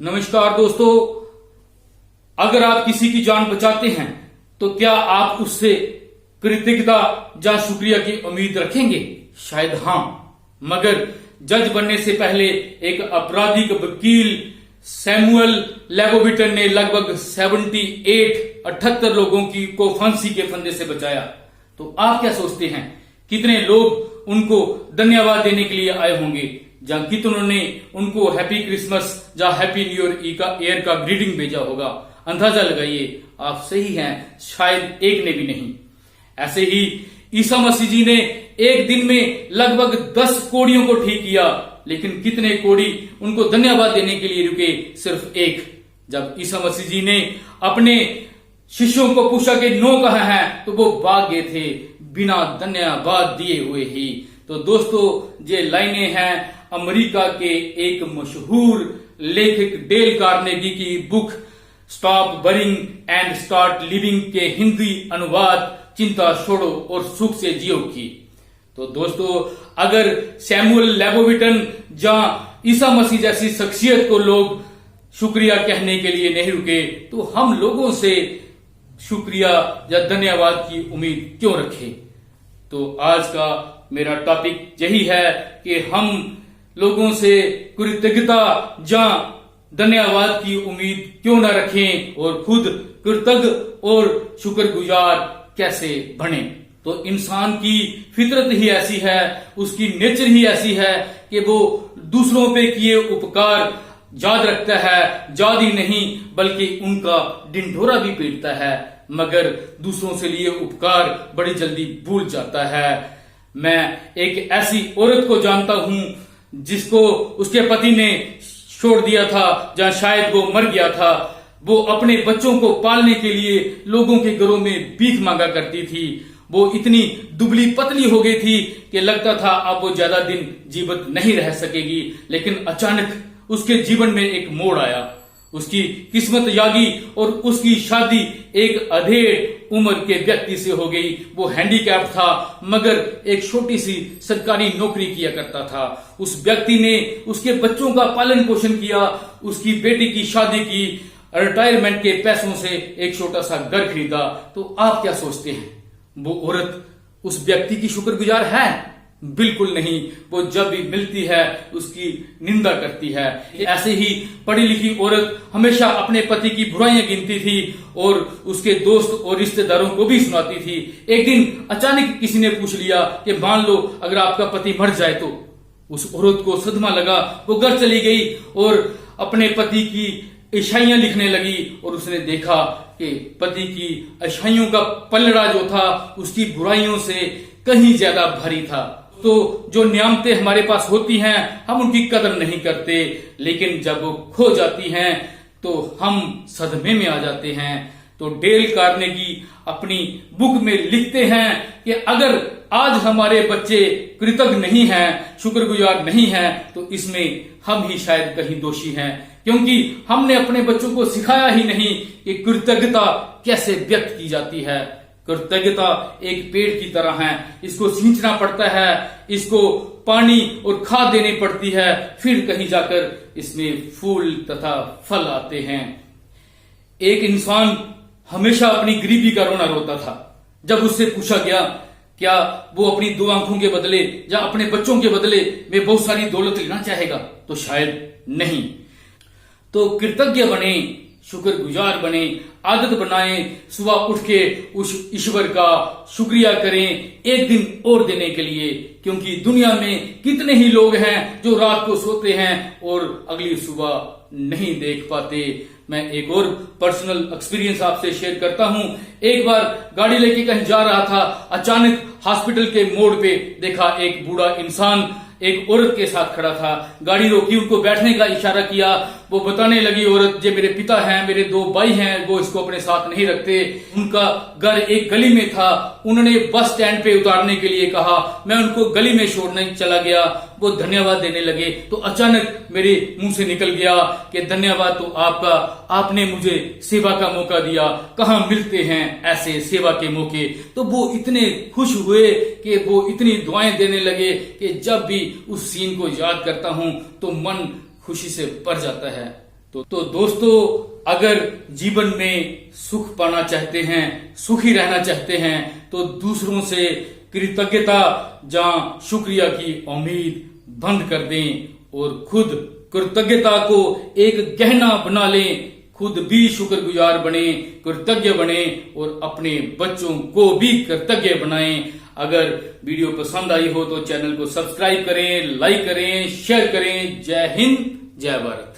नमस्कार दोस्तों, अगर आप किसी की जान बचाते हैं तो क्या आप उससे कृतज्ञता या शुक्रिया की उम्मीद रखेंगे? शायद हाँ, मगर जज बनने से पहले एक आपराधिक वकील सैमुअल लेबोविटन ने लगभग 78 लोगों को फांसी के फंदे से बचाया। तो आप क्या सोचते हैं, कितने लोग उनको धन्यवाद देने के लिए आए होंगे, या कितनों ने उनको हैप्पी क्रिसमस या हैप्पी न्यू ईयर का ग्रीटिंग भेजा होगा? अंदाजा लगाइए, आप सही हैं, शायद एक ने भी नहीं। ऐसे ही ईसा मसीह जी ने एक दिन में लगभग 10 कोड़ियों को ठीक किया, लेकिन कितने कोड़ी उनको धन्यवाद देने के लिए रुके? सिर्फ एक। जब ईसा मसीह जी ने अपने शिष्यों को पूछा कि नो कहाँ है, तो वो भाग गए थे बिना धन्यवाद दिए हुए ही। तो दोस्तों, ये लाइनें हैं अमेरिका के एक मशहूर लेखक डेल कार्नेगी की book stop worrying and start living के हिंदी अनुवाद चिंता छोड़ो और सुख से जियो की। तो दोस्तों, अगर सैमुअल लेबोविटन या ईसा मसीह जैसी शख्सियत को लोग शुक्रिया कहने के लिए नहीं रुके, तो हम लोगों से शुक्रिया या धन्यवाद की उम्मीद क्यों रखें? तो आज का मेरा टॉपिक यही है कि हम लोगों से कृतज्ञता या धन्यवाद की उम्मीद क्यों न रखें और खुद कृतज्ञ और शुक्रगुजार कैसे बने। तो इंसान की फितरत ही ऐसी है, उसकी नेचर ही ऐसी है कि वो दूसरों पे किए उपकार याद रखता है, याद ही नहीं बल्कि उनका ढिंढोरा भी पीटता है, मगर दूसरों से लिए उपकार बड़ी जल्दी भूल जाता है। मैं एक ऐसी औरत को जानता हूं जिसको उसके पति ने छोड़ दिया था, या शायद वो मर गया था। वो अपने बच्चों को पालने के लिए लोगों के घरों में भीख मांगा करती थी। वो इतनी दुबली पतली हो गई थी कि लगता था अब वो ज्यादा दिन जीवित नहीं रह सकेगी। लेकिन अचानक उसके जीवन में एक मोड़ आया, उसकी किस्मत जागी और उसकी शादी एक अधेड़ उम्र के व्यक्ति से हो गई। वो हैंडीकैप था, मगर एक छोटी सी सरकारी नौकरी किया करता था। उस व्यक्ति ने उसके बच्चों का पालन पोषण किया, उसकी बेटी की शादी की, रिटायरमेंट के पैसों से एक छोटा सा घर खरीदा। तो आप क्या सोचते हैं, वो औरत उस व्यक्ति की शुक्रगुजार है? बिल्कुल नहीं। वो जब भी मिलती है उसकी निंदा करती है। ऐसे ही पढ़ी लिखी औरत हमेशा अपने पति की बुराइयां गिनती थी और उसके दोस्त और रिश्तेदारों को भी सुनाती थी। एक दिन अचानक किसी ने पूछ लिया कि मान लो अगर आपका पति मर जाए तो? उस औरत को सदमा लगा, वो घर चली गई और अपने पति की ईशाइयां लिखने लगी और उसने देखा कि पति की ईशाइयों का पलड़ा जो था उसकी बुराइयों से कहीं ज्यादा भारी था। तो जो नियामतें हमारे पास होती हैं हम उनकी कदर नहीं करते, लेकिन जब वो खो जाती हैं तो हम सदमे में आ जाते हैं। तो डेल कार्नेगी अपनी बुक में लिखते हैं कि अगर आज हमारे बच्चे कृतज्ञ नहीं हैं, शुक्रगुजार नहीं हैं, तो इसमें हम ही शायद कहीं दोषी हैं, क्योंकि हमने अपने बच्चों को सिखाया ही नहीं कि कृतज्ञता कैसे व्यक्त की जाती है। कृतज्ञता एक पेड़ की तरह है, इसको सींचना पड़ता है, इसको पानी और खाद देनी पड़ती है, फिर कहीं जाकर इसमें फूल तथा फल आते हैं। एक इंसान हमेशा अपनी गरीबी का रोना रोता था। जब उससे पूछा गया क्या वो अपनी 2 आंखों के बदले या अपने बच्चों के बदले में बहुत सारी दौलत लेना चाहेगा, तो शायद नहीं। तो कृतज्ञ बने, शुक्रगुजार बने, आदत बनाएं, सुबह उठ के उस ईश्वर का शुक्रिया करें एक दिन और देने के लिए, क्योंकि दुनिया में कितने ही लोग हैं जो रात को सोते हैं और अगली सुबह नहीं देख पाते। मैं एक और पर्सनल एक्सपीरियंस आपसे शेयर करता हूं। एक बार गाड़ी लेके कहीं जा रहा था, अचानक हॉस्पिटल के मोड़ पे देखा एक बूढ़ा इंसान एक औरत के साथ खड़ा था। गाड़ी रोकी, उनको बैठने का इशारा किया। वो बताने लगी औरत, ये मेरे पिता हैं, मेरे 2 भाई हैं, वो इसको अपने साथ नहीं रखते। उनका घर एक गली में था, उन्होंने बस स्टैंड पे उतारने के लिए कहा, मैं उनको गली में छोड़ने चला गया। वो धन्यवाद देने लगे तो अचानक मेरे मुंह से निकल गया कि धन्यवाद तो आपका, आपने मुझे सेवा का मौका दिया। कहाँ मिलते हैं ऐसे सेवा के मौके? तो वो इतने खुश हुए कि वो इतनी दुआएं देने लगे कि जब भी उस सीन को याद करता हूं तो मन खुशी से भर जाता है। तो दोस्तों, अगर जीवन में सुख पाना चाहते हैं, सुखी रहना चाहते हैं, तो दूसरों से कृतज्ञता या शुक्रिया की उम्मीद बंद कर दें और खुद कृतज्ञता को एक गहना बना लें। खुद भी शुक्रगुजार बने, कृतज्ञ बने और अपने बच्चों को भी कृतज्ञ बनाएं। अगर वीडियो पसंद आई हो तो चैनल को सब्सक्राइब करें, लाइक करें, शेयर करें। जय हिंद, जय भारत।